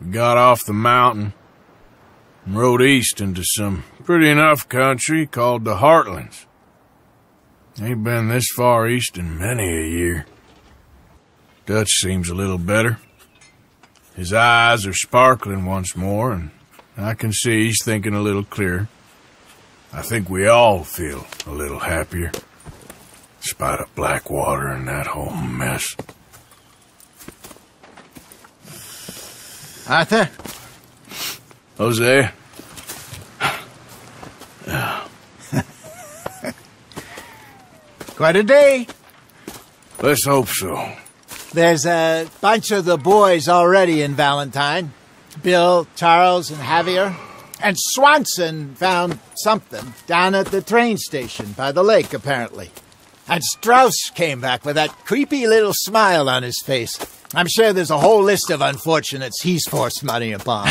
We got off the mountain and rode east into some pretty enough country called the Heartlands. Ain't been this far east in many a year. Dutch seems a little better. His eyes are sparkling once more, and I can see he's thinking a little clearer. I think we all feel a little happier, in spite of Blackwater and that whole mess. Arthur? Jose? Quite a day. Let's hope so. There's a bunch of the boys already in Valentine. Bill, Charles, and Javier. And Swanson found something down at the train station by the lake, apparently. And Strauss came back with that creepy little smile on his face. I'm sure there's a whole list of unfortunates he's forced money upon.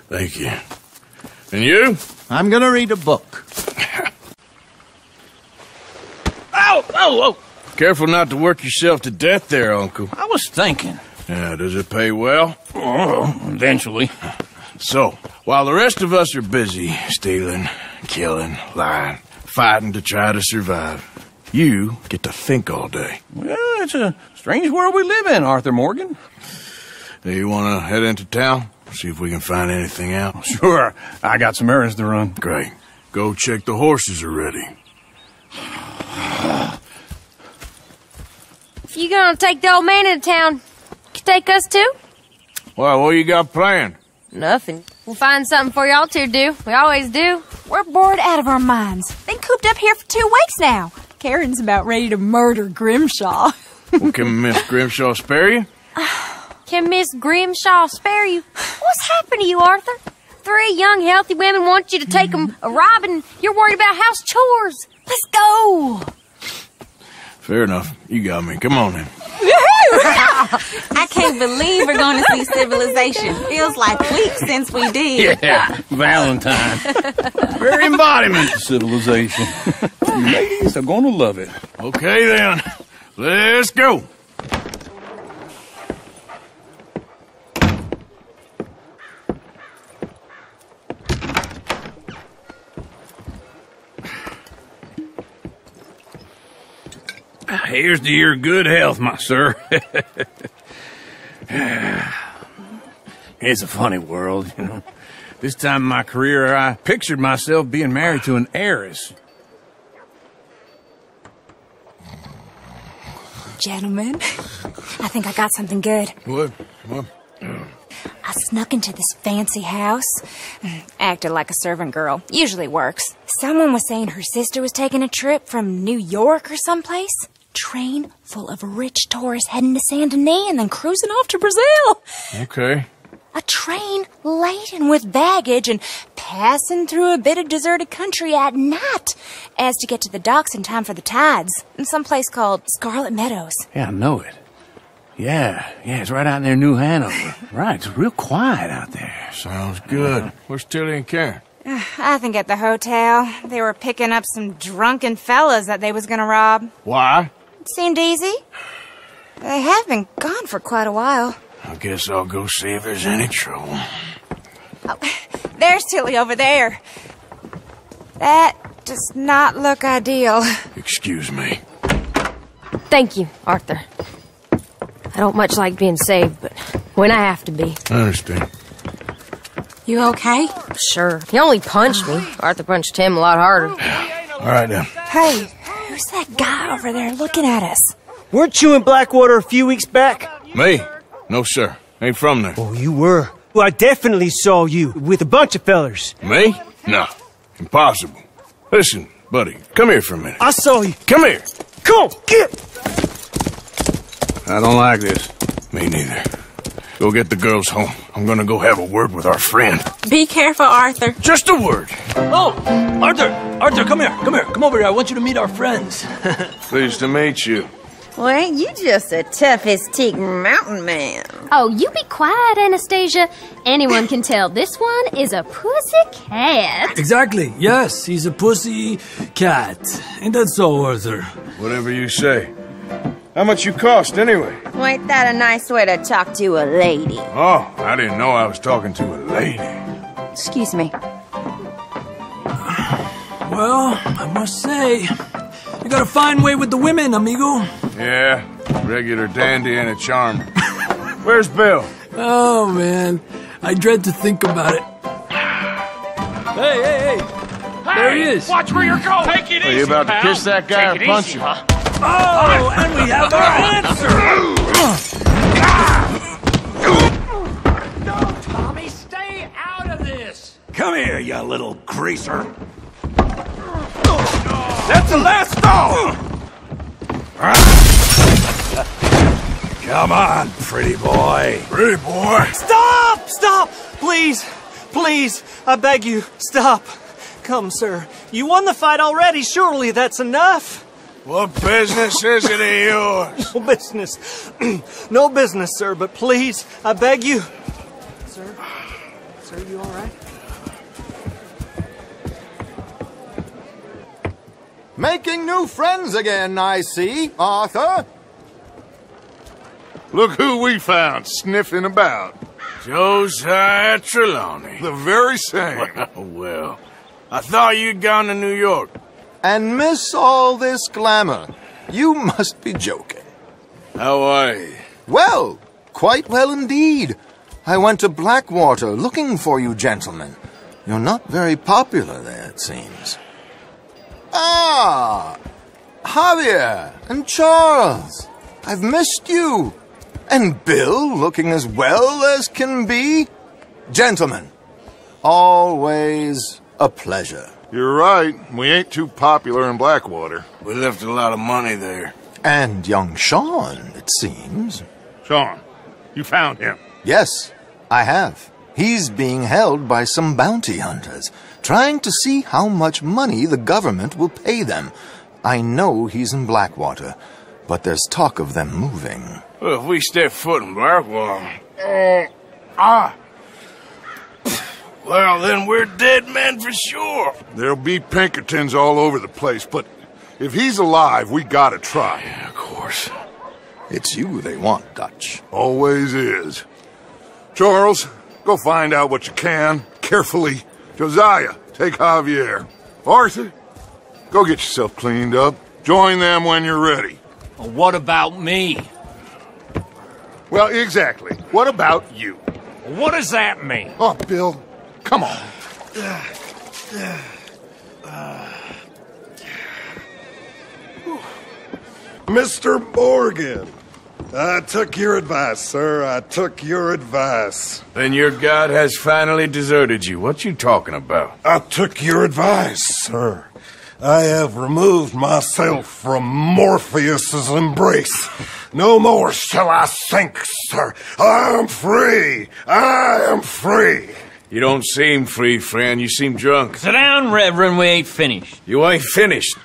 Thank you. And you? I'm gonna read a book. Ow! Oh, oh! Careful not to work yourself to death there, Uncle. I was thinking. Yeah, does it pay well? Oh, eventually. So, while the rest of us are busy stealing, killing, lying, fighting to try to survive, you get to think all day. Well, it's a strange world we live in, Arthur Morgan. Do you want to head into town? See if we can find anything out? Sure. I got some errands to run. Great. Go check the horses are ready. If you gonna take the old man into town, you take us too? Well, what you got planned? Nothing. We'll find something for y'all to do. We always do. We're bored out of our minds. Been cooped up here for 2 weeks now. Karen's about ready to murder Grimshaw. Well, can Miss Grimshaw spare you? Can Miss Grimshaw spare you? What's happened to you, Arthur? 3 young, healthy women want you to take them a robbing. You're worried about house chores. Let's go. Fair enough. You got me. Come on then. I can't believe we're going to see civilization. Feels like weeks since we did. Yeah, Valentine. Very embodiment of civilization. You ladies are going to love it. Okay then. Let's go. Here's to your good health, my sir. It's a funny world, you know. This time in my career, I pictured myself being married to an heiress. Gentlemen, I think I got something good. What? I snuck into this fancy house. Acted like a servant girl. Usually works. Someone was saying her sister was taking a trip from New York or someplace. Train full of rich tourists heading to Saint Denis and then cruising off to Brazil. Okay. A train laden with baggage and passing through a bit of deserted country at night as to get to the docks in time for the tides in some place called Scarlet Meadows. Yeah, I know it. Yeah, it's right out near New Hanover. Right, it's real quiet out there. Sounds good. Where's Tilly and Karen? I think at the hotel. They were picking up some drunken fellas that they was gonna rob. Why? It seemed easy. They have been gone for quite a while. I guess I'll go see if there's any trouble. Oh, there's Tilly over there. That does not look ideal. Excuse me. Thank you, Arthur. I don't much like being saved, but when I have to be. I understand. You okay? Sure. He only punched me. Arthur punched him a lot harder. All right, then. Hey, who's that guy over there looking at us? Weren't you in Blackwater a few weeks back? Me? No, sir. Ain't from there. Oh, you were. Well, I definitely saw you with a bunch of fellers. Me? No. Impossible. Listen, buddy, come here for a minute. I saw you. Come here. Come on, get! I don't like this. Me neither. Go get the girls home. I'm gonna go have a word with our friend. Be careful, Arthur. Just a word. Oh, Arthur! Arthur, come here. Come over here. I want you to meet our friends. Pleased to meet you. Well, ain't you just a tough-as-teak mountain man? Oh, you be quiet, Anastasia. Anyone can tell this one is a pussy cat. Exactly. Yes, he's a pussy cat. Ain't that so, Arthur? Whatever you say. How much you cost, anyway? Ain't that a nice way to talk to a lady? Oh, I didn't know I was talking to a lady. Excuse me. Well, I must say, you got a fine way with the women, amigo. Yeah, regular dandy and a charmer. Where's Bill? Oh, man. I dread to think about it. Hey! There he is. Watch where you're going. Take it easy, Are you about to kiss that guy or punch him? Huh? Oh, and we have our answer! No, Tommy, stay out of this. Come here, you little greaser. That's the last straw! Come on, pretty boy. Pretty boy. Stop! Stop! Please! Please! I beg you, stop! Come, sir. You won the fight already. Surely that's enough. What business is it of yours? No business. No business, sir, but please, I beg you. Sir? Sir, you all right? Making new friends again, I see, Arthur. Look who we found sniffing about. Josiah Trelawney. The very same. Well, I thought you'd gone to New York. And miss all this glamour. You must be joking. How are you? Well, quite well indeed. I went to Blackwater looking for you gentlemen. You're not very popular there, it seems. Ah! Javier and Charles. I've missed you. And Bill looking as well as can be. Gentlemen, always a pleasure. You're right. We ain't too popular in Blackwater. We left a lot of money there. And young Sean, it seems. Sean, you found him? Yes, I have. He's being held by some bounty hunters, trying to see how much money the government will pay them. I know he's in Blackwater, but there's talk of them moving. Well, if we step foot in Blackwater... Well, then we're dead men for sure. There'll be Pinkertons all over the place, but if he's alive, we gotta try. Yeah, of course. It's you they want, Dutch. Always is. Charles, go find out what you can, carefully. Josiah, take Javier. Arthur, go get yourself cleaned up. Join them when you're ready. Well, what about me? Well, exactly. What about you? What does that mean? Oh, Bill, come on. Mr. Morgan, I took your advice, sir. I took your advice. Then your god has finally deserted you. What you talking about? I took your advice, sir. I have removed myself from Morpheus's embrace. No more shall I sink, sir. I am free. I am free. You don't seem free, friend. You seem drunk. Sit down, Reverend. We ain't finished. You ain't finished.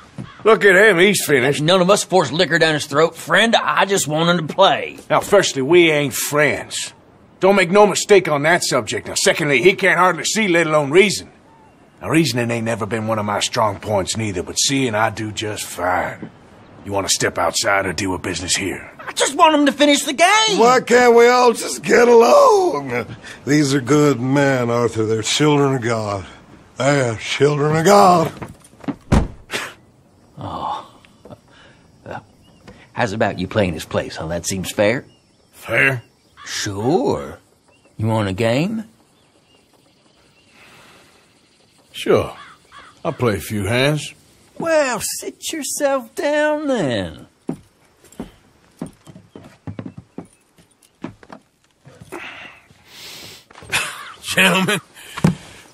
Look at him. He's finished. None of us forced liquor down his throat. Friend, I just wanted to play. Now, firstly, we ain't friends. Don't make no mistake on that subject. Now, secondly, he can't hardly see, let alone reason. Now, reasoning ain't never been one of my strong points neither, but seeing I do just fine. You want to step outside or deal with business here? I just want him to finish the game. Why can't we all just get along? These are good men, Arthur. They're children of God. They're children of God. Oh. How's about you playing his place, huh? That seems fair? Fair? Sure. You want a game? Sure. I'll play a few hands. Well, sit yourself down then. Gentlemen,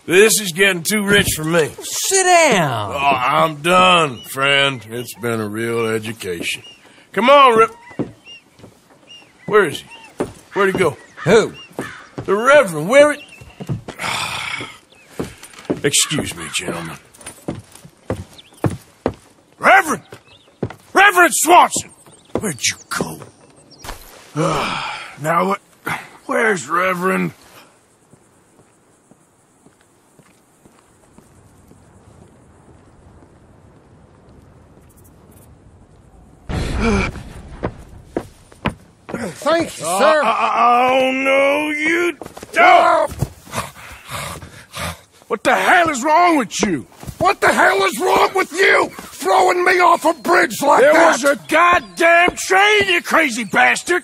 this is getting too rich for me. Sit down. Oh, I'm done, friend. It's been a real education. Come on, Rip. Where is he? Where'd he go? Who? The Reverend. Where it? Excuse me, gentlemen. Reverend! Reverend Swanson! Where'd you go? Now what? Where's Reverend? Thank you, sir. Oh, no, you don't! What the hell is wrong with you? What the hell is wrong with you? Throwing me off a bridge like There that? was a goddamn train, you crazy bastard!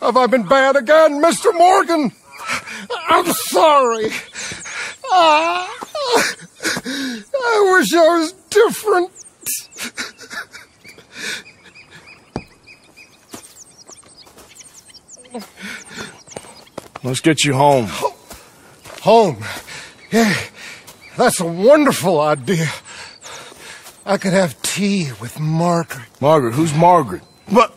Have I been bad again, Mr. Morgan? I'm sorry. I wish I was different. Let's get you home. Home? Yeah, that's a wonderful idea. I could have tea with Margaret. Margaret? Who's Margaret? But...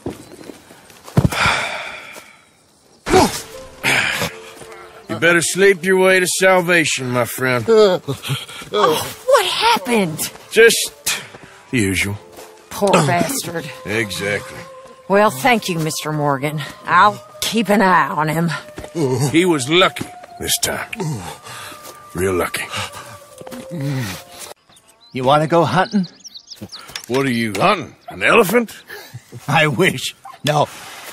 You better sleep your way to salvation, my friend. What happened? Just the usual. Poor bastard. Exactly. Well, thank you, Mr. Morgan. I'll keep an eye on him. He was lucky this time. Real lucky. You want to go hunting? What are you hunting? An elephant? I wish. No.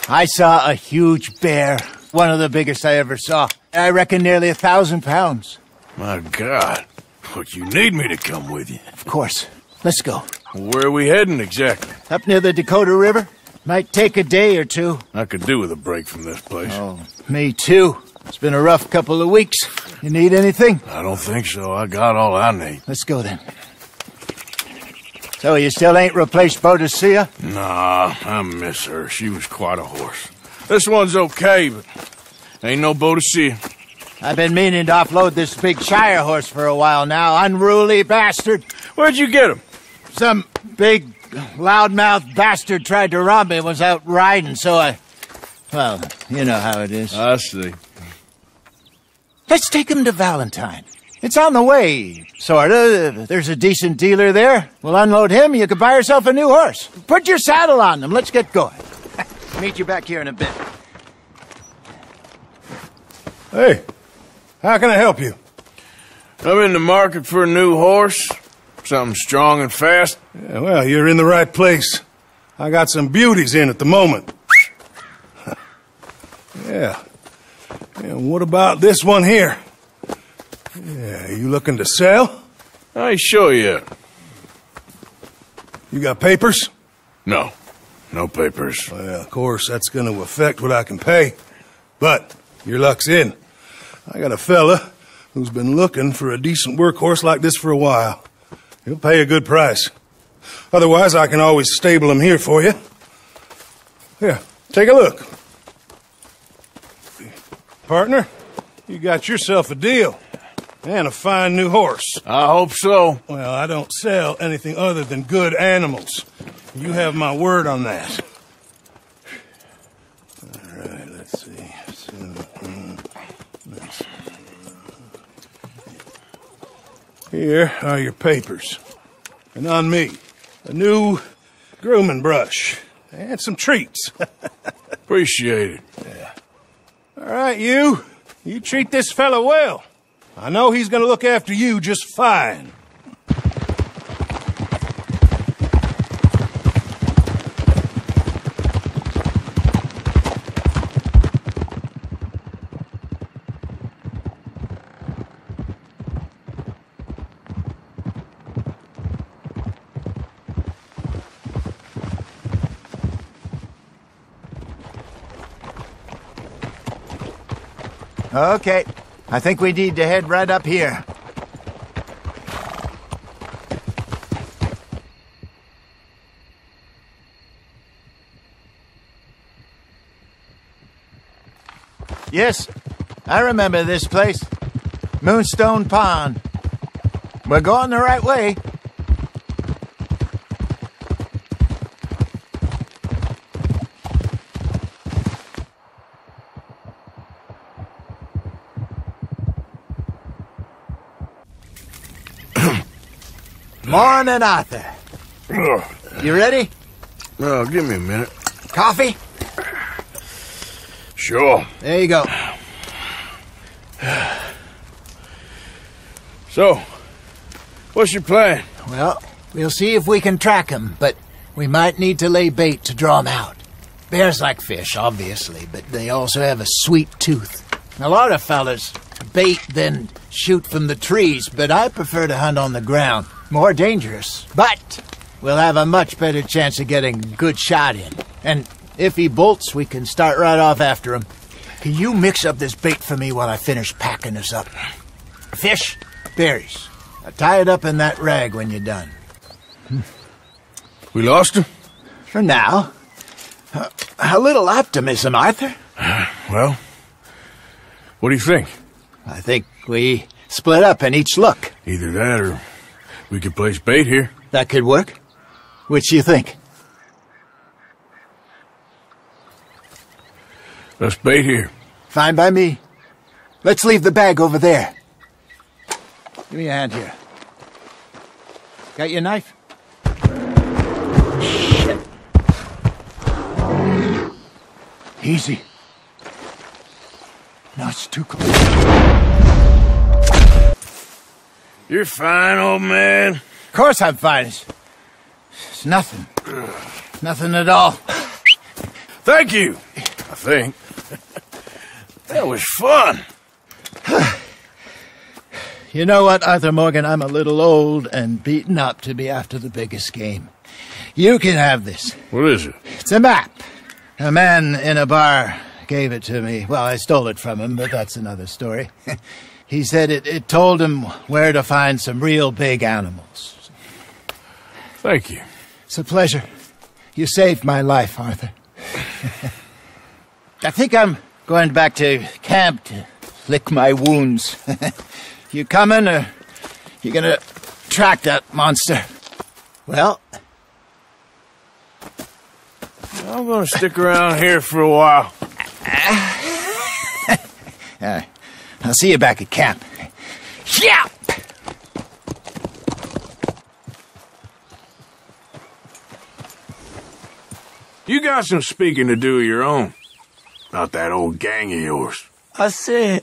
I saw a huge bear. One of the biggest I ever saw. I reckon nearly 1,000 pounds. My God. What, you need me to come with you? Of course. Let's go. Where are we heading exactly? Up near the Dakota River. Might take a day or two. I could do with a break from this place. Oh, me too. It's been a rough couple of weeks. You need anything? I don't think so. I got all I need. Let's go then. So you still ain't replaced Boadicea? Nah, I miss her. She was quite a horse. This one's okay, but ain't no Boadicea. I've been meaning to offload this big Shire horse for a while now. Unruly bastard. Where'd you get him? Some big, loudmouth bastard tried to rob me and was out riding, so I... Well, you know how it is. I see. Let's take him to Valentine. It's on the way, sorta. There's a decent dealer there. We'll unload him, you can buy yourself a new horse. Put your saddle on them, let's get going. Meet you back here in a bit. Hey, how can I help you? I'm in the market for a new horse. Something strong and fast. Yeah, well, you're in the right place. I got some beauties in at the moment. Yeah. And what about this one here? Yeah, you looking to sell? I ain't sure yet. You got papers? No. No papers. Well, of course, that's going to affect what I can pay. But your luck's in. I got a fella who's been looking for a decent workhorse like this for a while. He'll pay a good price. Otherwise, I can always stable him here for you. Here, take a look. Partner, you got yourself a deal. And a fine new horse. I hope so. Well, I don't sell anything other than good animals. You have my word on that. All right, let's see. Here are your papers. And on me, a new grooming brush. And some treats. Appreciate it. Yeah. All right, you treat this fella well. I know he's gonna look after you just fine. Okay, I think we need to head right up here. Yes, I remember this place. Moonstone Pond. We're going the right way. Morning, Arthur. You ready? Oh, give me a minute. Coffee? Sure. There you go. So, what's your plan? Well, we'll see if we can track him, but we might need to lay bait to draw him out. Bears like fish, obviously, but they also have a sweet tooth. A lot of fellas bait, then shoot from the trees, but I prefer to hunt on the ground. More dangerous, but we'll have a much better chance of getting a good shot in. And if he bolts, we can start right off after him. Can you mix up this bait for me while I finish packing this up? Fish, berries. Tie it up in that rag when you're done. We lost him? For now. A little optimism, Arthur. Well, what do you think? I think we split up and each look. Either that or we could place bait here. That could work. Which you think? Let's bait here. Fine by me. Let's leave the bag over there. Give me a hand here. Got your knife? Shit. Easy. No, it's too close. You're fine, old man. Of course I'm fine. It's nothing. Nothing at all. Thank you, I think. That was fun. You know what, Arthur Morgan? I'm a little old and beaten up to be after the biggest game. You can have this. What is it? It's a map. A man in a bar gave it to me. Well, I stole it from him, but that's another story. He said it told him where to find some real big animals. Thank you. It's a pleasure. You saved my life, Arthur. I think I'm going back to camp to lick my wounds. You coming, or you gonna track that monster? Well, I'm gonna stick around here for a while. I'll see you back at camp. Yeah! You got some speaking to do of your own. About that old gang of yours. I said,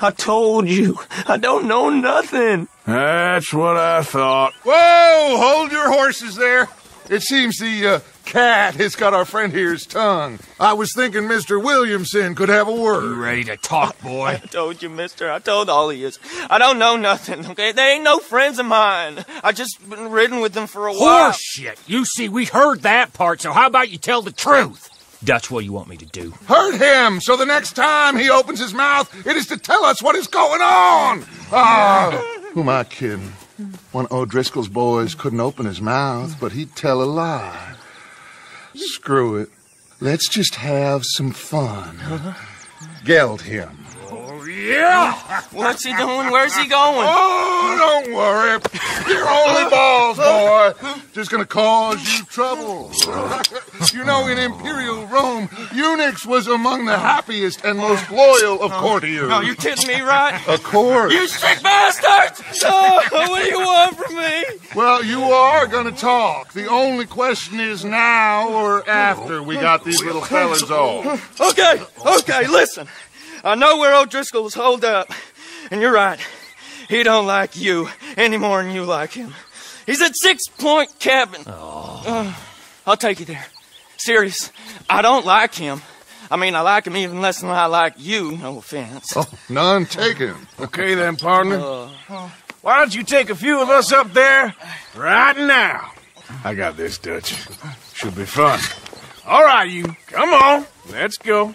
I told you, I don't know nothing. That's what I thought. Whoa! Hold your horses there. It seems the cat has got our friend here's tongue. I was thinking Mr. Williamson could have a word. You ready to talk, boy? I told you, mister. I told all of you. I don't know nothing, okay? They ain't no friends of mine. I just been riding with them for a while. Horseshit. You see, we heard that part, so how about you tell the truth? That's what you want me to do. Hurt him, so the next time he opens his mouth, it is to tell us what is going on. Who am I kidding? One of O'Driscoll's boys couldn't open his mouth, but he'd tell a lie. Screw it. Let's just have some fun. Geld him. Oh, yeah! What's he doing? Where's he going? Oh, don't worry. You're only balls, boy. Just gonna cause you trouble. You know, in Imperial Rome, eunuchs was among the happiest and most loyal of courtiers. No, you kidding me, right? Of course. You sick bastards! Oh, what do you want from me? Well, you are gonna talk. The only question is now or after we got these little fellas off. Okay, listen. I know where O'Driscoll's holed up, and you're right. He don't like you any more than you like him. He's at 6 Point Cabin. I'll take you there. Serious, I don't like him. I mean, I like him even less than I like you, no offense. Oh, none taken. Okay then, partner. Why don't you take a few of us up there right now? I got this, Dutch. Should be fun. All right, you. Come on. Let's go.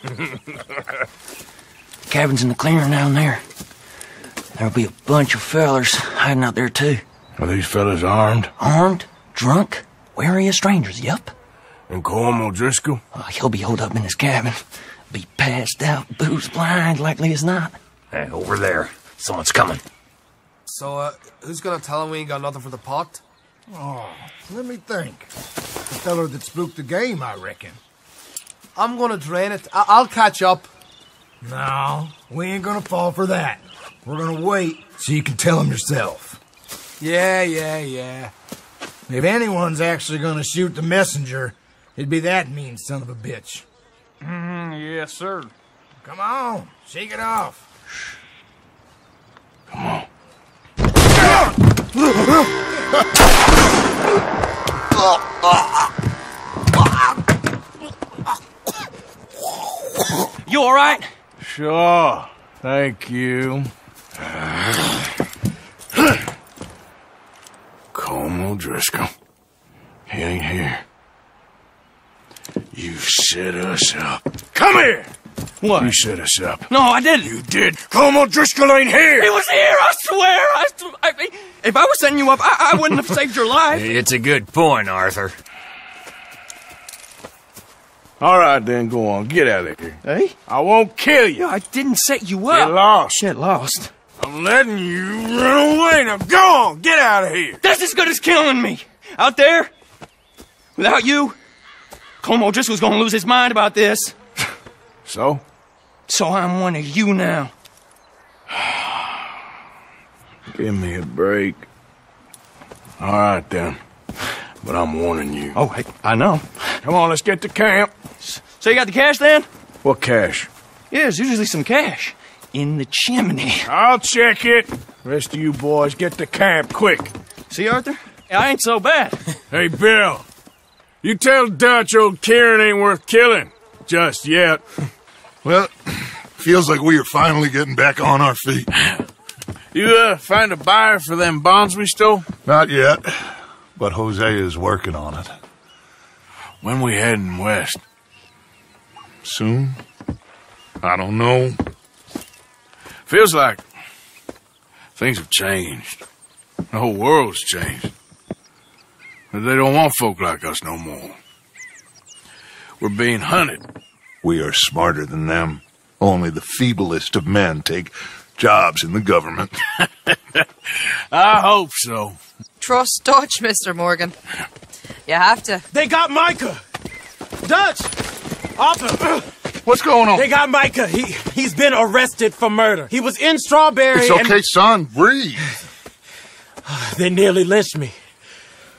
Cabin's in the clearing down there. There'll be a bunch of fellers hiding out there, too. Are these fellas armed? Armed, drunk, wary of strangers, yep. And Colm O'Driscoll? He'll be holed up in his cabin. Be passed out, booze blind, likely as not. Hey, over there. Someone's coming. So, who's gonna tell him we ain't got nothing for the pot? Oh, let me think. The feller that spooked the game, I reckon. I'm gonna drain it. I'll catch up. No, we ain't gonna fall for that. We're gonna wait so you can tell him yourself. Yeah. If anyone's actually gonna shoot the messenger, it'd be that mean son of a bitch. Yes, sir. Come on, shake it off. Come on. right? Sure. Thank you. Colm O'Driscoll. He ain't here. You set us up. Come here! What? You set us up. No, I didn't. You did. Colm O'Driscoll ain't here! He was here, I swear! If I was setting you up, I wouldn't have saved your life. It's a good point, Arthur. All right, then, go on. Get out of here. Hey? I won't kill you. No, I didn't set you up. Get lost. Get lost. I'm letting you run away. Now go on. Get out of here. That's as good as killing me. Out there, without you, Colm O'Driscoll's gonna lose his mind about this. So? So I'm one of you now. Give me a break. All right, then. But I'm warning you. Oh, hey, I know. Come on, let's get to camp. So you got the cash, then? What cash? Yeah, there's usually some cash in the chimney. I'll check it. Rest of you boys, get to camp, quick. See, Arthur? I ain't so bad. Hey, Bill. You tell Dutch old Kieran ain't worth killing. Just yet. Well, feels like we are finally getting back on our feet. You, find a buyer for them bonds we stole? Not yet, but Jose is working on it. When we heading west? Soon? I don't know. Feels like things have changed. The whole world's changed. But they don't want folk like us no more. We're being hunted. We are smarter than them. Only the feeblest of men take jobs in the government. I hope so. Trust Dutch, Mr. Morgan. You have to. They got Micah! Dutch! Arthur! What's going on? They got Micah. He's been arrested for murder. He was in Strawberry. It's okay, son. Breathe. They nearly lynched me.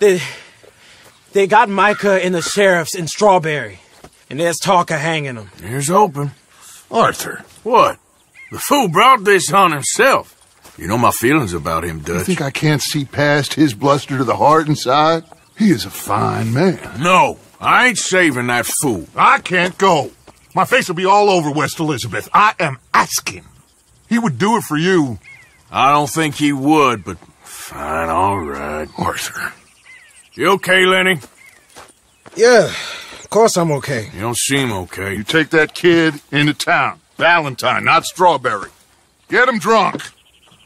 They got Micah and the sheriffs in Strawberry. And there's talk of hanging him. Here's hoping. Arthur. What? The fool brought this on himself. You know my feelings about him, Dutch. You think I can't see past his bluster to the heart inside? He is a fine man. No, I ain't saving that fool. I can't go. My face will be all over West Elizabeth. I am asking. He would do it for you. I don't think he would, but fine, all right. Arthur. You okay, Lenny? Yeah, of course I'm okay. You don't seem okay. You take that kid into town. Valentine, not Strawberry. Get him drunk.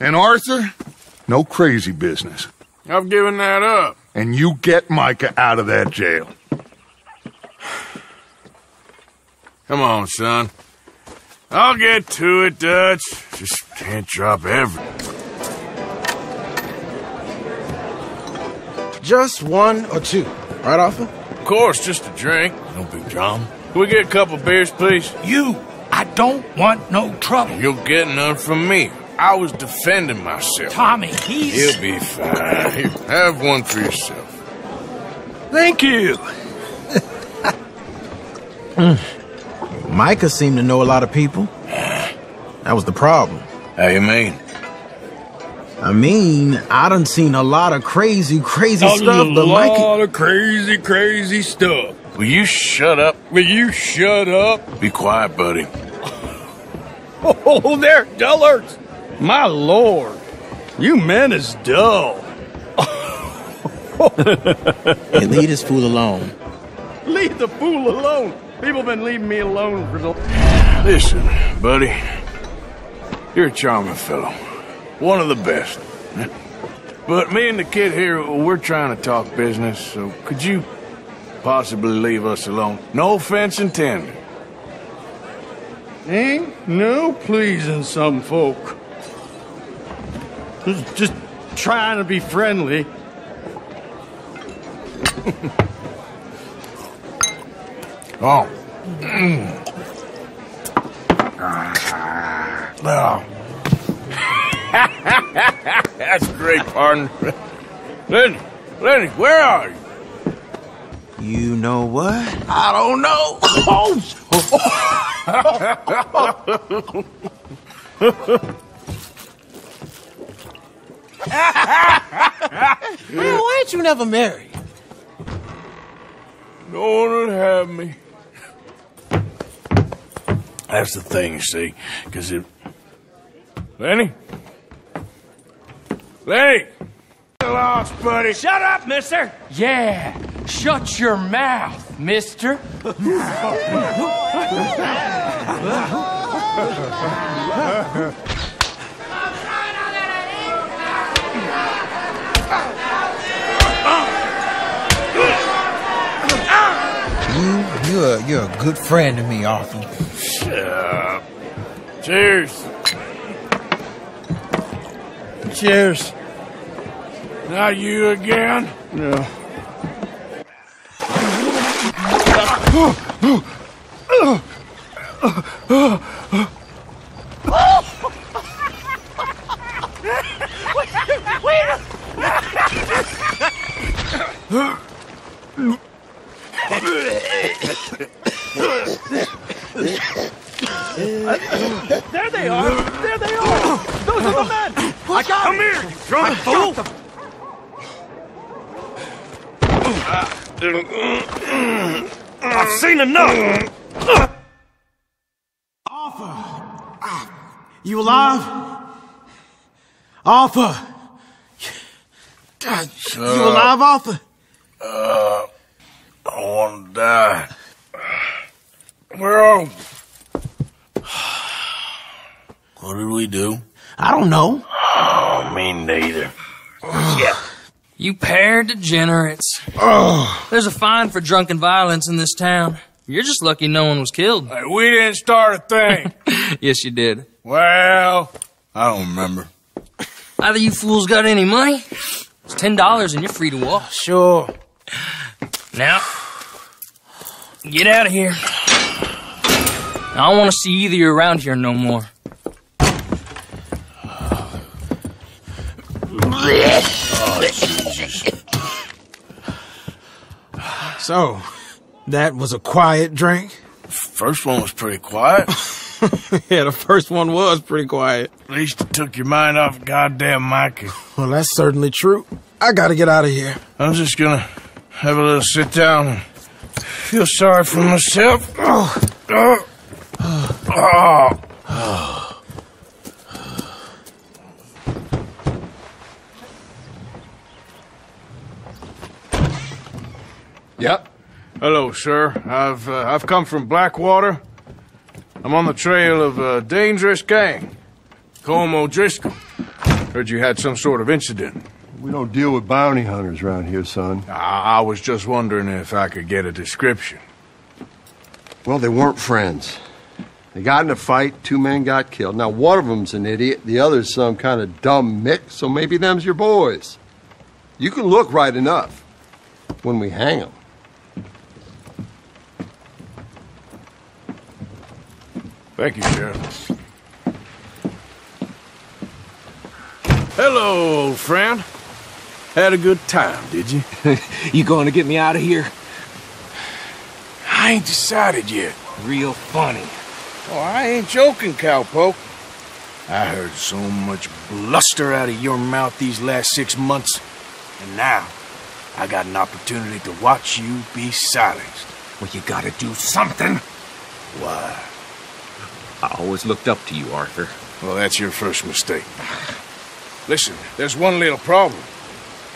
And Arthur, no crazy business. I've given that up. And you get Micah out of that jail. Come on, son. I'll get to it, Dutch. Just can't drop everything. Just one or two, right, Arthur? Of course, just a drink. No big drama. Can we get a couple beers, please? I don't want no trouble. You'll get none from me. I was defending myself. Tommy, he's... He'll be fine. Here, have one for yourself. Thank you. Micah seemed to know a lot of people. That was the problem. How you mean? I mean, I done seen a lot of crazy stuff, but Micah... A lot of crazy stuff. Will you shut up? Will you shut up? Be quiet, buddy. Oh, they're dullards. My lord. You men is dull. Hey, leave this fool alone. Leave the fool alone. People been leaving me alone for so... Listen, buddy. You're a charming fellow. One of the best. But me and the kid here, we're trying to talk business, so could you possibly leave us alone? No offense intended. Ain't no pleasing some folk. Just trying to be friendly. Oh. Oh. That's great, partner. Lenny, where are you? You know what? I don't know. Man, why ain't you never married? No one would have me. That's the thing, you see, because it... Lenny? Lenny! Lost, buddy. Shut up, mister! Yeah, shut your mouth, mister. You're a good friend to me, Arthur. Shut up. Cheers. Cheers. Not you again? No. There they are! There they are! Those are the men! I got Come here, you drunk fool! I've seen enough! Arthur! You alive? Arthur! You alive, Arthur? I want to die. Well, what did we do? I don't know. Oh, me neither. Yeah. You pair degenerates. Oh. There's a fine for drunken violence in this town. You're just lucky no one was killed. Hey, we didn't start a thing. Yes, you did. Well, I don't remember. Either you fools got any money? It's $10 and you're free to walk. Sure. Now, get out of here. I don't want to see either of you around here no more. Oh, Jesus. So, that was a quiet drink? First one was pretty quiet. Yeah, the first one was pretty quiet. At least it took your mind off goddamn Mikey. Well, that's certainly true. I gotta get out of here. I'm just gonna have a little sit down and feel sorry for myself. Yep. Hello, sir. I've come from Blackwater. I'm on the trail of a dangerous gang. Colm O'Driscoll. Heard you had some sort of incident. We don't deal with bounty hunters around here, son. I was just wondering if I could get a description. Well, they weren't friends. They got in a fight, 2 men got killed. Now, one of them's an idiot, the other's some kind of dumb mick, so maybe them's your boys. You can look right enough when we hang them. Thank you, Sheriff. Hello, old friend. Had a good time, did you? You going to get me out of here? I ain't decided yet. Real funny. Oh, I ain't joking, cowpoke. I heard so much bluster out of your mouth these last 6 months, and now I got an opportunity to watch you be silenced. Well, you gotta do something. Why? I always looked up to you, Arthur. Well, that's your first mistake. Listen, there's one little problem.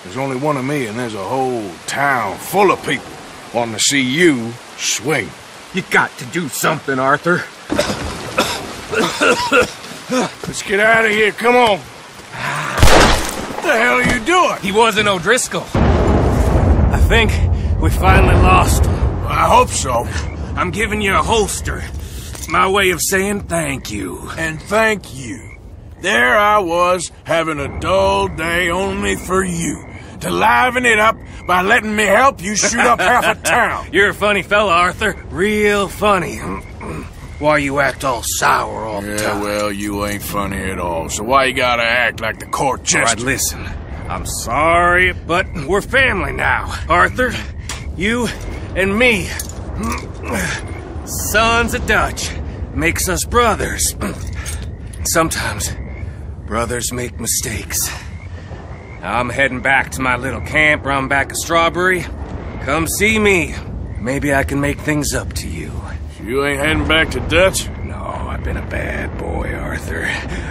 There's only one of me, and there's a whole town full of people wanting to see you swing. You got to do something, Arthur. Let's get out of here, come on. What the hell are you doing? He wasn't O'Driscoll. I think we finally lost him. I hope so. I'm giving you a holster. My way of saying thank you. And thank you. There I was, having a dull day only for you. To liven it up by letting me help you shoot up half a town. You're a funny fella, Arthur. Real funny. Why you act all sour all the time? Yeah, well, you ain't funny at all, so why you gotta act like the court jester? All right, listen. I'm sorry, but we're family now. Arthur, you and me. Sons of Dutch. Makes us brothers. Sometimes brothers make mistakes. I'm heading back to my little camp around back of Strawberry. Come see me. Maybe I can make things up to you. You ain't heading back to Dutch? No. Been a bad boy, Arthur.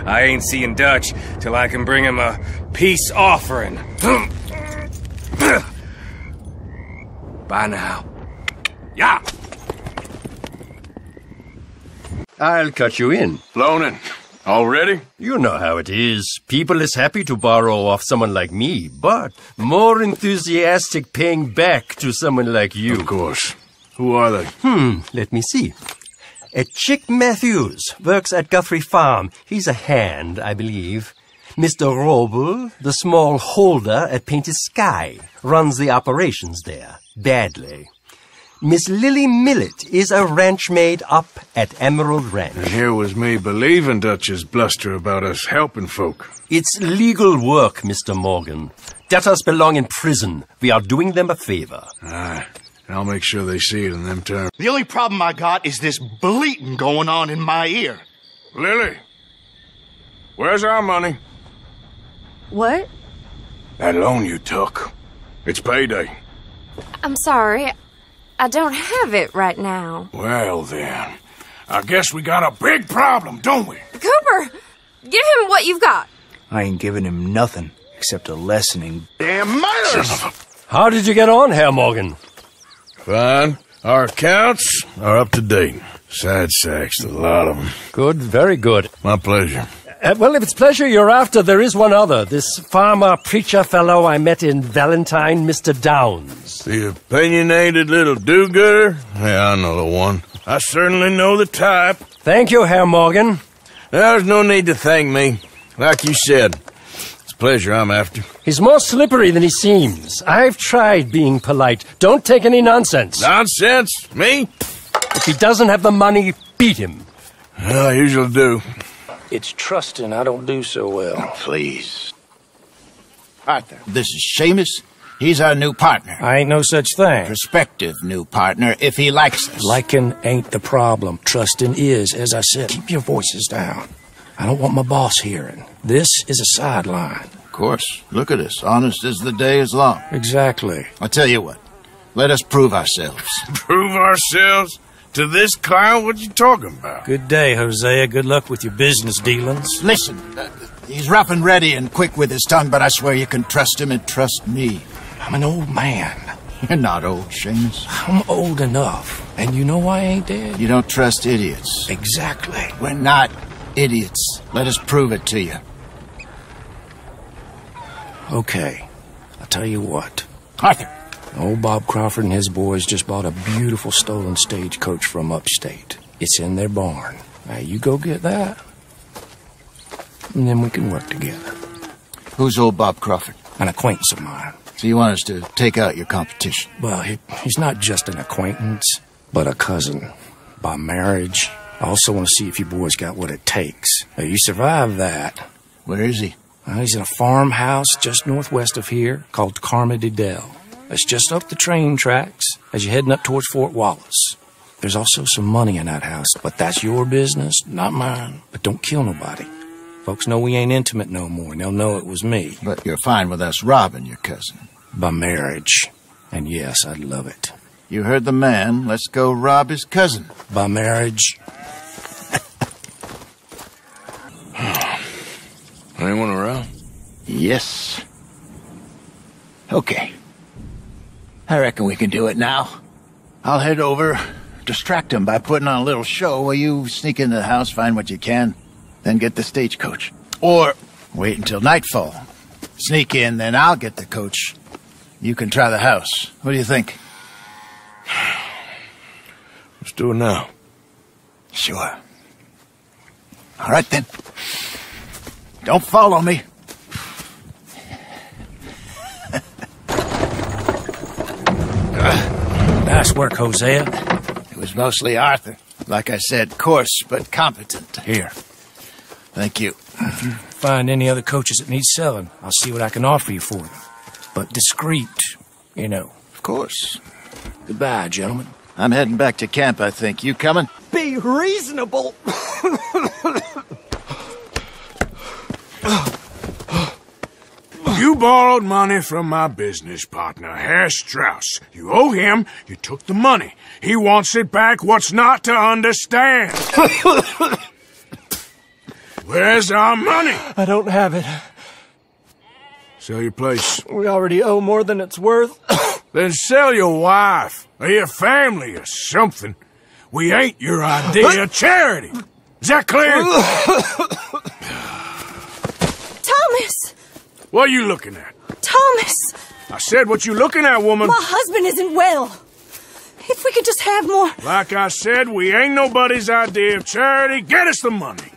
I ain't seeing Dutch till I can bring him a peace offering. Bye now. Yeah. I'll cut you in. Loaning. Already? You know how it is. People is happy to borrow off someone like me, but more enthusiastic paying back to someone like you. Of course. Who are they? Let me see. Chick Matthews works at Guthrie Farm. He's a hand, I believe. Mr. Roble, the small holder at Painted Sky, runs the operations there. Badly. Miss Lily Millet is a ranch maid up at Emerald Ranch. And here was me believing Dutch's bluster about us helping folk. It's legal work, Mr. Morgan. Debtors belong in prison. We are doing them a favor. Aye. I'll make sure they see it in them terms. The only problem I got is this bleating going on in my ear. Lily, where's our money? What? That loan you took. It's payday. I'm sorry. I don't have it right now. Well, then, I guess we got a big problem, don't we? Cooper, give him what you've got. I ain't giving him nothing except a lessening. Damn murders! How did you get on, Herr Morgan? Fine. Our accounts are up to date. Sad sacks, a lot of them. Good, very good. My pleasure. Well, if it's pleasure you're after, there is one other. This farmer preacher fellow I met in Valentine, Mr. Downs. The opinionated little do-gooder? Yeah, I know the one. I certainly know the type. Thank you, Herr Morgan. There's no need to thank me. Like you said, it's pleasure I'm after. He's more slippery than he seems. I've tried being polite. Don't take any nonsense. Nonsense? Me? If he doesn't have the money, beat him. Well, I usually do. It's trusting I don't do so well. Please. Arthur, this is Seamus. He's our new partner. I ain't no such thing. Prospective new partner, if he likes us. Liking ain't the problem. Trusting is. As I said, keep your voices down. I don't want my boss hearing. This is a sideline. Of course. Look at us. Honest as the day is long. Exactly. I'll tell you what. Let us prove ourselves. Prove ourselves? To this clown? What you talking about? Good day, Hosea. Good luck with your business dealings. Listen, he's rough and ready and quick with his tongue, but I swear you can trust him and trust me. I'm an old man. You're not old, Seamus. I'm old enough. And you know I ain't dead? You don't trust idiots. Exactly. We're not idiots. Let us prove it to you. Okay. I'll tell you what. Arthur. Old Bob Crawford and his boys just bought a beautiful stolen stagecoach from upstate. It's in their barn. Now you go get that, and then we can work together. Who's old Bob Crawford? An acquaintance of mine. So you want us to take out your competition? Well, he's not just an acquaintance, but a cousin. By marriage. I also want to see if you boys got what it takes. Now, you survive that. Where is he? He's in a farmhouse just northwest of here called Carmody Dell. It's just up the train tracks as you're heading up towards Fort Wallace. There's also some money in that house, but that's your business, not mine. But don't kill nobody. Folks know we ain't intimate no more, and they'll know it was me. But you're fine with us robbing your cousin. By marriage. And yes, I'd love it. You heard the man. Let's go rob his cousin. By marriage. Anyone around? Yes. Okay. I reckon we can do it now. I'll head over, distract him by putting on a little show while you sneak into the house, find what you can, then get the stagecoach. Or wait until nightfall. Sneak in, then I'll get the coach. You can try the house. What do you think? Let's do it now. Sure. All right, then. Don't follow me. Nice work, Hosea. It was mostly Arthur. Like I said, coarse but competent. Here. Thank you. If you find any other coaches that need selling, I'll see what I can offer you for them. But discreet, you know. Of course. Goodbye, gentlemen. I'm heading back to camp, I think. You coming? Be reasonable. You borrowed money from my business partner, Herr Strauss. You owe him. You took the money. He wants it back. What's not to understand? Where's our money? I don't have it. Sell your place. We already owe more than it's worth. Then sell your wife, or your family, or something. We ain't your idea of charity. Is that clear? Thomas! What are you looking at? Thomas! I said, what you looking at, woman? My husband isn't well. If we could just have more... Like I said, we ain't nobody's idea of charity. Get us the money.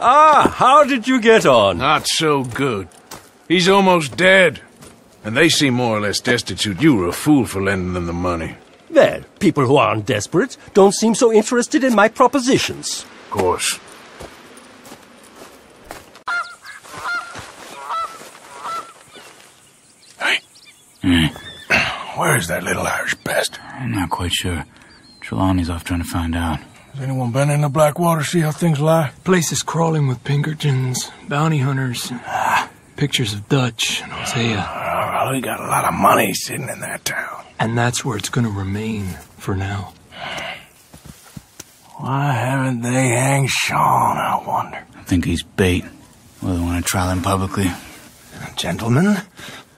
Ah, how did you get on? Not so good. He's almost dead. And they seem more or less destitute. You were a fool for lending them the money. Well, people who aren't desperate don't seem so interested in my propositions. Of course. Hey. Where is that little Irish bastard? I'm not quite sure. Trelawney's off trying to find out. Has anyone been in the Blackwater, see how things lie? Place is crawling with Pinkertons, bounty hunters, pictures of Dutch and Hosea. Well, we got a lot of money sitting in that town. And that's where it's going to remain for now. Why haven't they hanged Sean, I wonder? I think he's bait. Well, they want to trial him publicly. Gentlemen,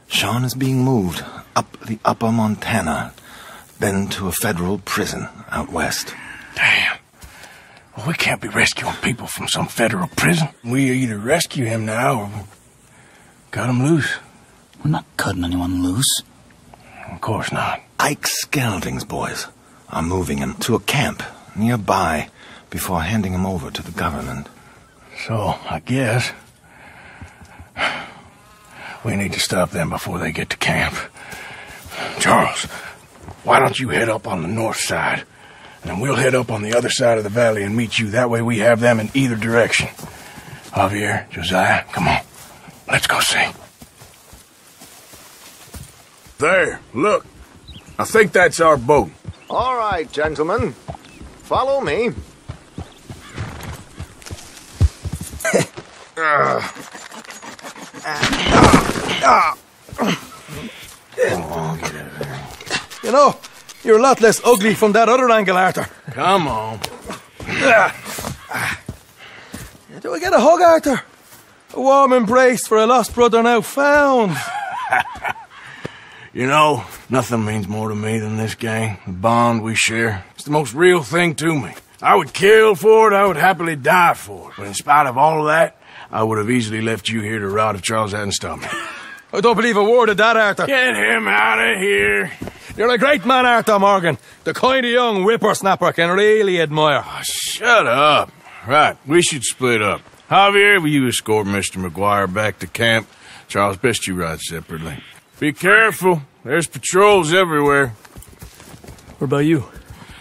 Sean is being moved up the upper Montana, then to a federal prison out west. Damn. Well, we can't be rescuing people from some federal prison. We either rescue him now or cut him loose. We're not cutting anyone loose. Of course not. Ike Skelding's boys are moving him to a camp nearby before handing him over to the government. So, I guess we need to stop them before they get to camp. Charles, why don't you head up on the north side? And then we'll head up on the other side of the valley and meet you. That way we have them in either direction. Javier, Josiah, come on. Let's go see. There, look. I think that's our boat. All right, gentlemen. Follow me. You know, you're a lot less ugly from that other angle, Arthur. Come on. Do I get a hug, Arthur? A warm embrace for a lost brother now found. You know, nothing means more to me than this gang, the bond we share. It's the most real thing to me. I would kill for it, I would happily die for it. But in spite of all of that, I would have easily left you here to rot if Charles hadn't stopped me. I don't believe a word of that, Arthur. Get him out of here. You're a great man, Arthur Morgan. The kind of young whippersnapper can really admire. Oh, shut up. Right, we should split up. Javier, will you escort Mr. McGuire back to camp? Charles, best you ride separately. Be careful. There's patrols everywhere. What about you?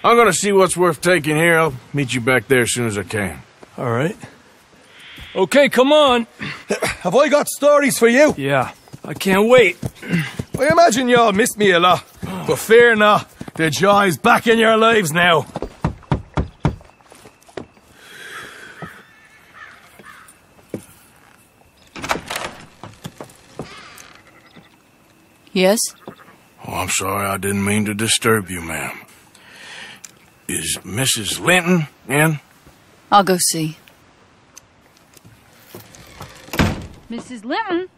I'm gonna see what's worth taking here. I'll meet you back there as soon as I can. All right. Okay, come on. Have I got stories for you? Yeah, I can't wait. I imagine y'all missed me a lot, but fear not. The joy's back in your lives now. Yes? Oh, I'm sorry. I didn't mean to disturb you, ma'am. Is Mrs. Linton in? I'll go see. Mrs. Linton,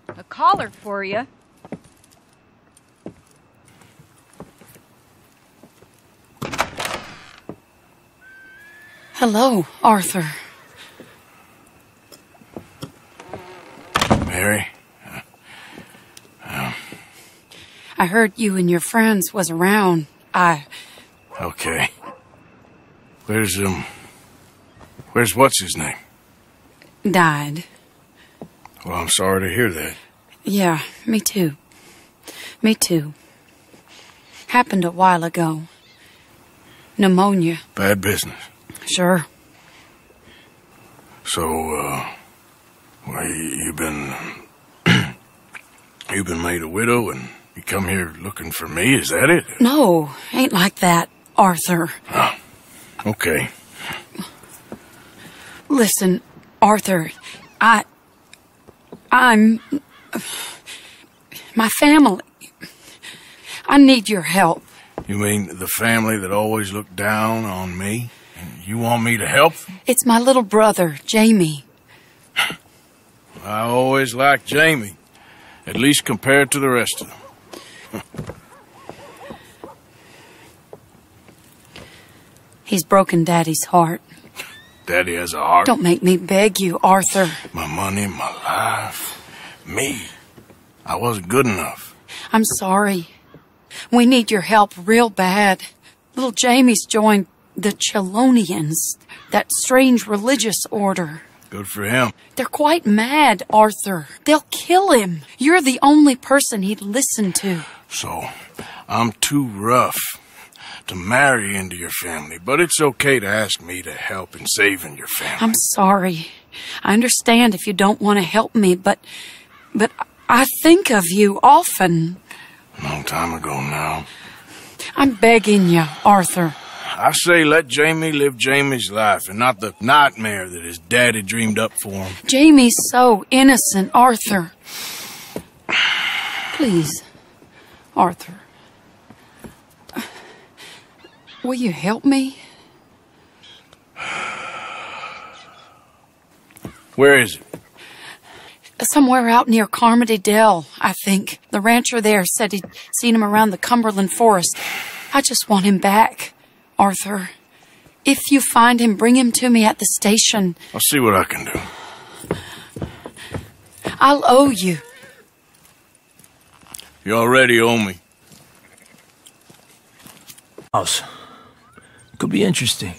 a caller for you. Hello, Arthur. Mary? I heard you and your friends was around. Okay. Where's what's his name? Died. Well, I'm sorry to hear that. Yeah, me too. Me too. Happened a while ago. Pneumonia. Bad business. Sure. So, well, you've been made a widow and you come here looking for me, is that it? No, ain't like that, Arthur. Oh, okay. Listen, Arthur, I'm... my family. I need your help. You mean the family that always looked down on me? And you want me to help them? It's my little brother, Jamie. I always liked Jamie, at least compared to the rest of them. He's broken Daddy's heart. Daddy has a heart. Don't make me beg you, Arthur. My money, my life, me. I wasn't good enough. I'm sorry. We need your help real bad. Little Jamie's joined the Chelonians, that strange religious order. Good for him. They're quite mad, Arthur. They'll kill him. You're the only person he'd listen to. So, I'm too rough to marry into your family, but it's okay to ask me to help in saving your family. I'm sorry. I understand if you don't want to help me, but I think of you often. Long time ago now. I'm begging you, Arthur. I say let Jamie live Jamie's life and not the nightmare that his daddy dreamed up for him. Jamie's so innocent, Arthur. Please, Arthur. Will you help me? Where is it? Somewhere out near Carmody Dell, I think. The rancher there said he'd seen him around the Cumberland Forest. I just want him back, Arthur. If you find him, bring him to me at the station. I'll see what I can do. I'll owe you. You already owe me. House. Could be interesting.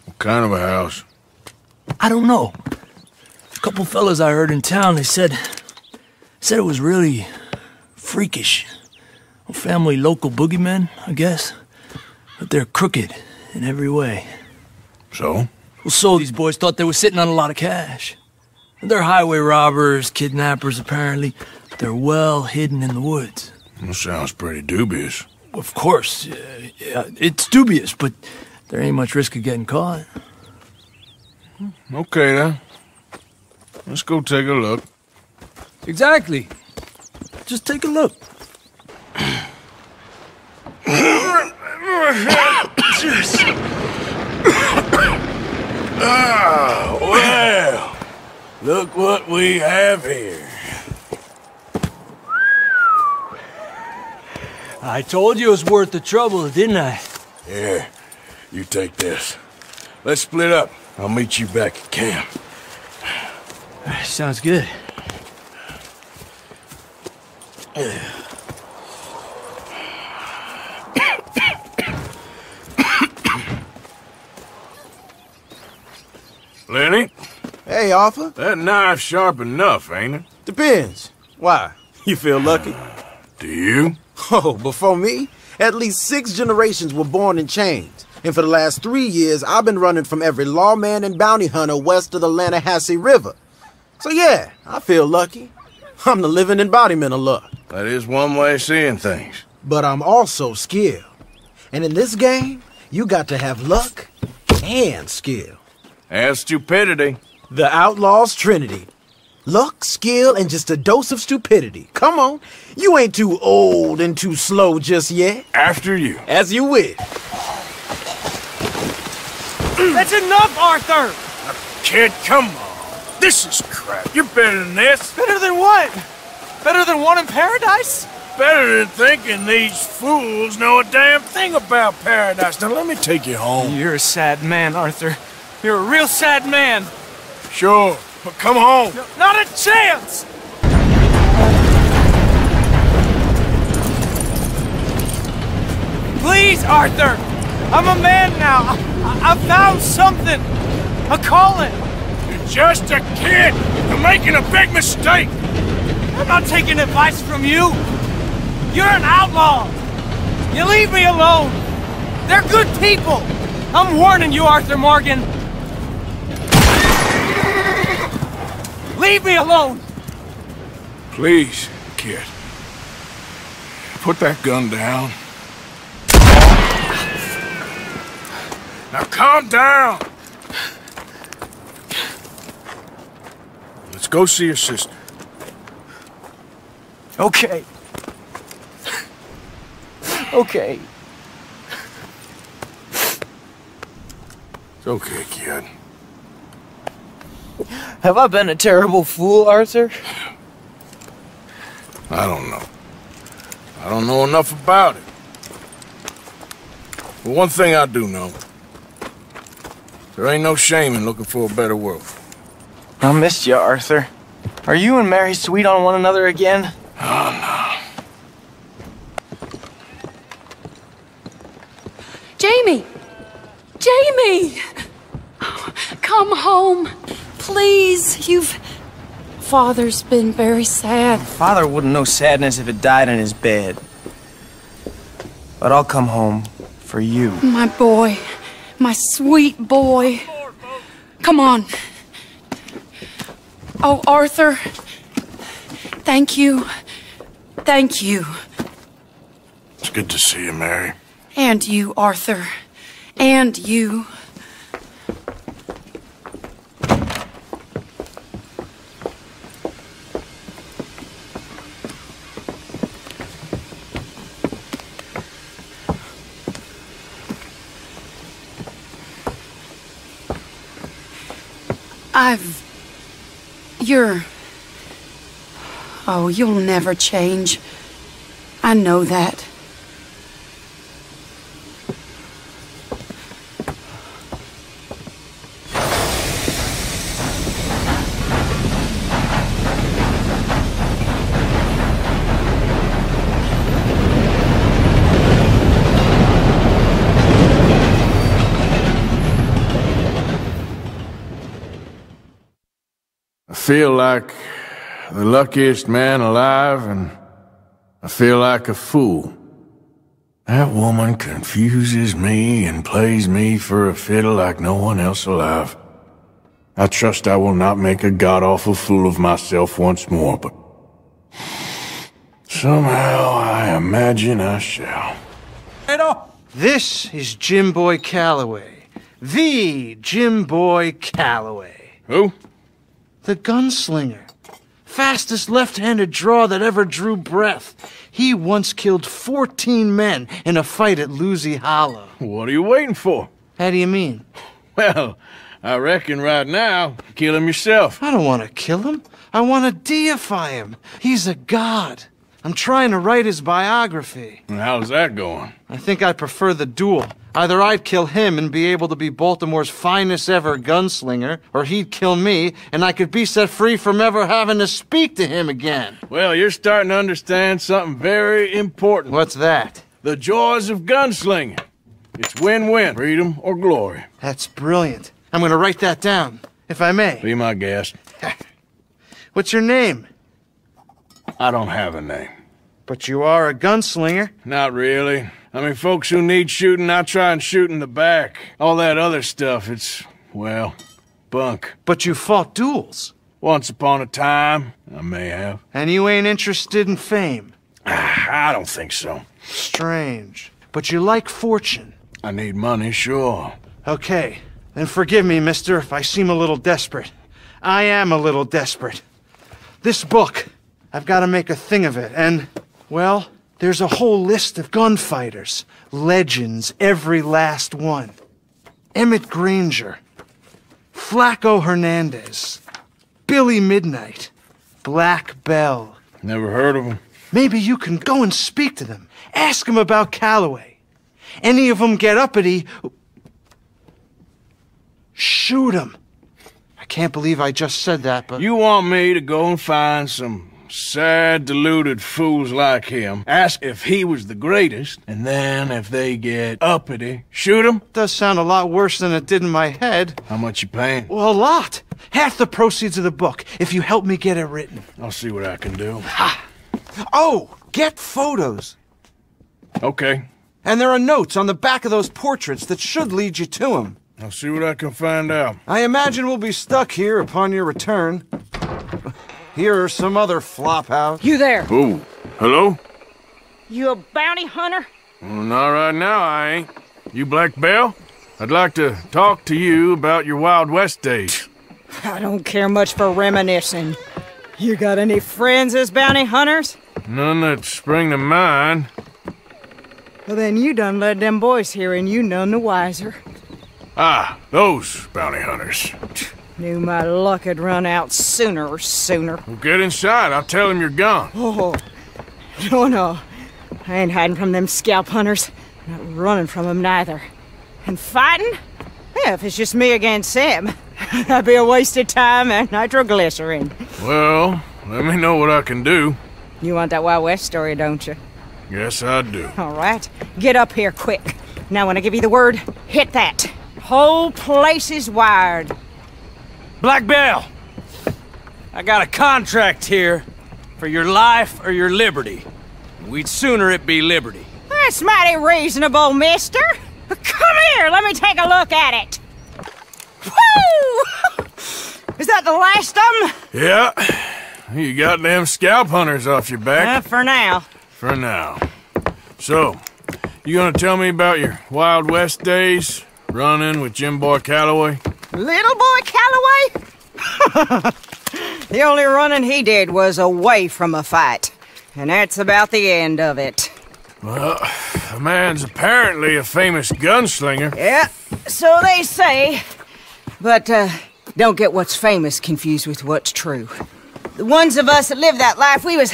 What kind of a house? I don't know. A couple fellas I heard in town, they said it was really freakish. A family local boogeymen, I guess. But they're crooked in every way. So? Well, so these boys thought they were sitting on a lot of cash. They're highway robbers, kidnappers, apparently. They're well hidden in the woods. That sounds pretty dubious. Of course. Yeah, it's dubious, but there ain't much risk of getting caught. Okay, then. Let's go take a look. Exactly. Just take a look. Ah, well, look what we have here. I told you it was worth the trouble, didn't I? Here, you take this. Let's split up. I'll meet you back at camp. Sounds good. Lenny? Hey, Arthur. That knife's sharp enough, ain't it? Depends. Why? You feel lucky? Do you? Oh, before me, at least 6 generations were born in chains. And for the last 3 years, I've been running from every lawman and bounty hunter west of the Lanahassee River. So yeah, I feel lucky. I'm the living embodiment of luck. That is one way of seeing things. But I'm also skilled. And in this game, you got to have luck and skill. And stupidity. The Outlaw's Trinity. Luck, skill, and just a dose of stupidity. Come on, you ain't too old and too slow just yet. After you. As you wish. That's enough, Arthur! Kid, come on. This is crap. You're better than this. Better than what? Better than one in paradise? Better than thinking these fools know a damn thing about paradise. Now let me take you home. You're a sad man, Arthur. You're a real sad man. Sure, but come home. No, not a chance! Please, Arthur! I'm a man now. I found something. A calling. You're just a kid. Come making a big mistake! I'm not taking advice from you! You're an outlaw! You leave me alone! They're good people! I'm warning you, Arthur Morgan! Leave me alone! Please, kid. Put that gun down. Now calm down! Let's go see your sister. Okay. Okay. It's okay, kid. Have I been a terrible fool, Arthur? I don't know. I don't know enough about it. But one thing I do know. There ain't no shame in looking for a better world. I missed you, Arthur. Are you and Mary sweet on one another again? Oh, no. Jamie! Jamie! Come home. Please, Father's been very sad. Father wouldn't know sadness if it died in his bed. But I'll come home for you. My boy. My sweet boy. Come on. Oh, Arthur. Thank you. Thank you. It's good to see you, Mary. And you, Arthur. And you. Oh, you'll never change. I know that. I feel like the luckiest man alive, and I feel like a fool. That woman confuses me and plays me for a fiddle like no one else alive. I trust I will not make a god-awful fool of myself once more, but somehow I imagine I shall. This is Jim Boy Calloway. The Jim Boy Calloway. Who? The gunslinger. Fastest left-handed draw that ever drew breath. He once killed 14 men in a fight at Lucy Hollow. What are you waiting for? How do you mean? Well, I reckon right now, kill him yourself. I don't want to kill him. I want to deify him. He's a god. I'm trying to write his biography. And how's that going? I think I prefer the duel. Either I'd kill him and be able to be Baltimore's finest ever gunslinger, or he'd kill me and I could be set free from ever having to speak to him again. Well, you're starting to understand something very important. What's that? The joys of gunslinging. It's win-win, freedom or glory. That's brilliant. I'm going to write that down, if I may. Be my guest. What's your name? I don't have a name. But you are a gunslinger. Not really. I mean, folks who need shooting, I try and shoot in the back. All that other stuff, it's, well, bunk. But you fought duels. Once upon a time, I may have. And you ain't interested in fame? I don't think so. Strange. But you like fortune. I need money, sure. Okay. Then forgive me, mister, if I seem a little desperate. I am a little desperate. This book, I've got to make a thing of it, and, well, there's a whole list of gunfighters. Legends, every last one. Emmett Granger. Flaco Hernandez. Billy Midnight. Black Bell. Never heard of them. Maybe you can go and speak to them. Ask them about Calloway. Any of them get uppity, shoot them. I can't believe I just said that, but... You want me to go and find some sad, deluded fools like him ask if he was the greatest, and then if they get uppity, shoot him? Does sound a lot worse than it did in my head. How much you paying? Well, a lot. Half the proceeds of the book, if you help me get it written. I'll see what I can do. Ha! Oh, get photos. Okay. And there are notes on the back of those portraits that should lead you to him. I'll see what I can find out. I imagine we'll be stuck here upon your return. Here are some other flophouse. You there? Oh, hello? You a bounty hunter? Well, not right now, I ain't. You Black Belle? I'd like to talk to you about your Wild West days. I don't care much for reminiscing. You got any friends as bounty hunters? None that spring to mind. Well, then you done led them boys here and you none the wiser. Ah, those bounty hunters. Knew my luck had run out sooner or sooner. Well, get inside. I'll tell him you're gone. Oh, no. I ain't hiding from them scalp hunters. Not running from them neither. And fighting? Yeah, if it's just me against Sam, that'd be a waste of time and nitroglycerin. Well, let me know what I can do. You want that Wild West story, don't you? Yes, I do. All right. Get up here quick. Now, when I give you the word, hit that. Whole place is wired. Black Belle, I got a contract here for your life or your liberty. We'd sooner it be liberty. That's mighty reasonable, mister. Come here, let me take a look at it. Woo! Is that the last of them? Yeah. You got them scalp hunters off your back. For now. For now. So, you gonna tell me about your Wild West days? Running with Jim Boy Calloway? Little boy Calloway? The only running he did was away from a fight. And that's about the end of it. Well, the man's apparently a famous gunslinger. Yeah, so they say. But, don't get what's famous confused with what's true. The ones of us that lived that life, we was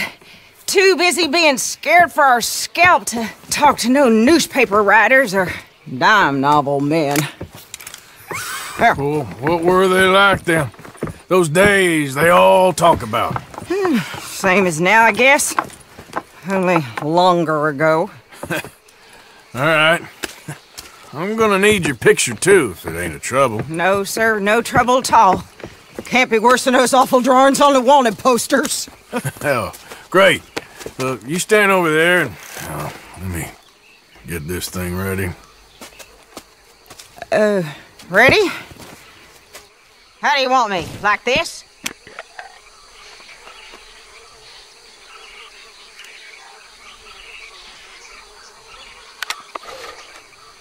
too busy being scared for our scalp to talk to no newspaper writers or dime novel men. Well, what were they like then? Those days they all talk about. Same as now, I guess. Only longer ago. All right. I'm gonna need your picture, too, if it ain't a trouble. No, sir, no trouble at all. Can't be worse than those awful drawings on the wanted posters. Hell, great. Look, you stand over there and... let me get this thing ready. Ready? How do you want me? Like this?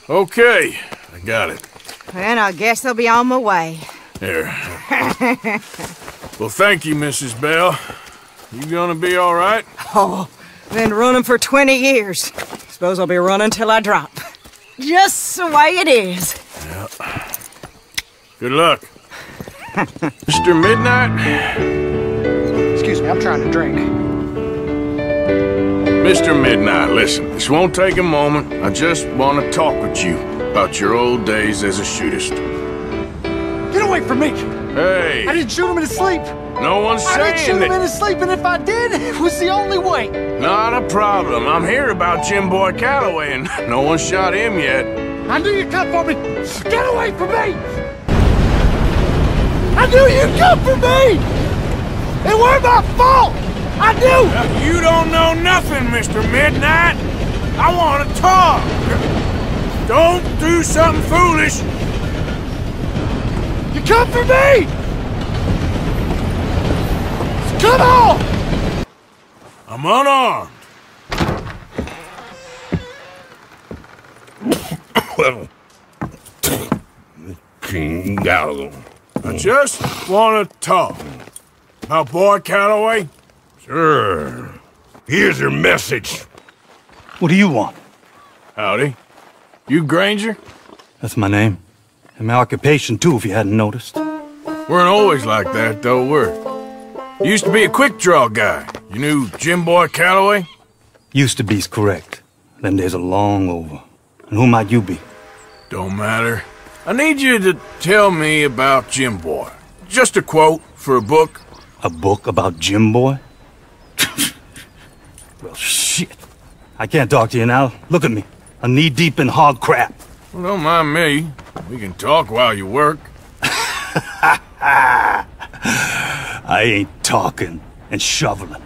Okay, I got it. Then I guess I'll be on my way. There. Well, thank you, Mrs. Bell. You gonna be all right? Oh, been running for 20 years. Suppose I'll be running till I drop. Just the way it is. Yeah. Good luck. Mr. Midnight? Excuse me, I'm trying to drink. Mr. Midnight, listen, this won't take a moment. I just want to talk with you about your old days as a shootist. Get away from me! Hey! I didn't shoot him in his sleep! No one's saying I didn't shoot him in his sleep, and if I did, it was the only way! Not a problem. I'm here about Jim Boy Calloway, and no one shot him yet. I knew you'd come for me! Get away from me! I knew you'd come for me! It weren't my fault! I knew! You don't know nothing, Mr. Midnight. I want to talk. Don't do something foolish. You come for me! Come on! I'm unarmed. I just want to talk. About Boy Calloway? Sure. Here's your message. What do you want? Howdy. You Granger? That's my name. And my occupation, too, if you hadn't noticed. Weren't always like that, though, were you? Used to be a quick-draw guy. You knew Jim Boy Calloway? Used to be's correct. Them days are long over. And who might you be? Don't matter. I need you to tell me about Jim Boy. Just a quote for a book. A book about Jim Boy? Well, shit. I can't talk to you now. Look at me. I'm knee-deep in hog crap. Well, don't mind me. We can talk while you work. I ain't talking and shoveling.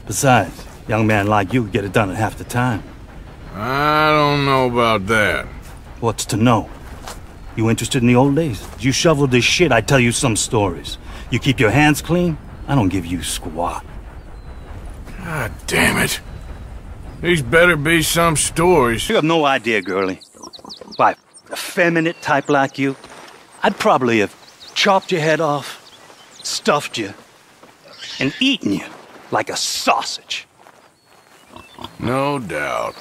Besides, a young man like you could get it done in half the time. I don't know about that. What's to know? You interested in the old days? You shovel this shit, I tell you some stories. You keep your hands clean, I don't give you squat. God damn it. These better be some stories. You have no idea, girlie. By a effeminate type like you, I'd probably have chopped your head off, stuffed you, and eaten you like a sausage. No doubt.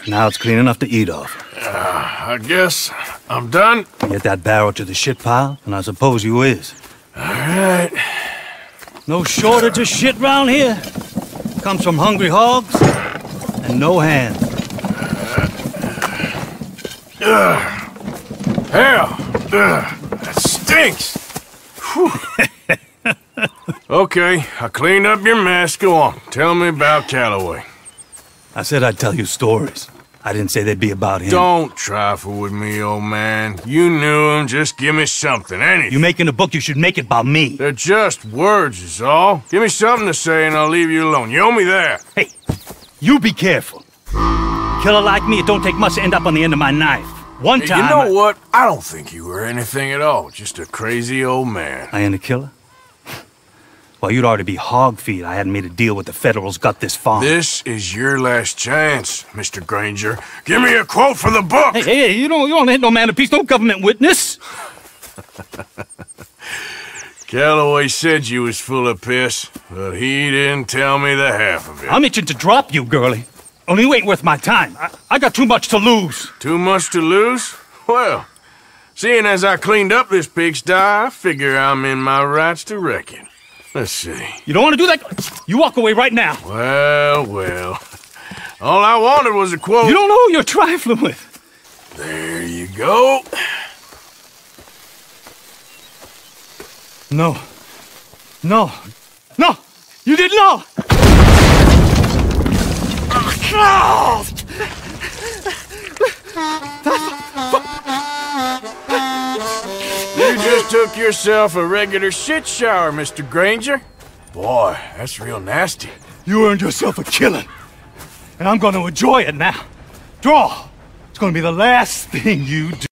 Now it's clean enough to eat off. I guess I'm done. Get that barrel to the shit pile, and I suppose you is. All right. No shortage of shit round here. Comes from hungry hogs and no hands. Hell, that stinks. Okay, I cleaned up your mess. Go on, tell me about Calloway. I said I'd tell you stories. I didn't say they'd be about him. Don't trifle with me, old man. You knew him. Just give me something, anything. You making a book, you should make it about me. They're just words, is all. Give me something to say and I'll leave you alone. You owe me that. Hey, you be careful. Killer like me, it don't take much to end up on the end of my knife. One time... You know what? I don't think you were anything at all. Just a crazy old man. I ain't a killer? Well, you'd already be hog feed. I hadn't made a deal with the Federals, got this far. This is your last chance, Mr. Granger. Give me a quote for the book! Hey, you don't hit no man of peace, no government witness! Calloway said you was full of piss, but he didn't tell me the half of it. I'm itching to drop you, girlie. Only you ain't worth my time. I got too much to lose. Too much to lose? Well, seeing as I cleaned up this pigsty, I figure I'm in my rights to reckon. Let's see. You don't want to do that? You walk away right now. Well. All I wanted was a quote. You don't know who you're trifling with. There you go. No. You didn't know. You just took yourself a regular shit shower, Mr. Granger. Boy, that's real nasty. You earned yourself a killing. And I'm going to enjoy it now. Draw. It's going to be the last thing you do.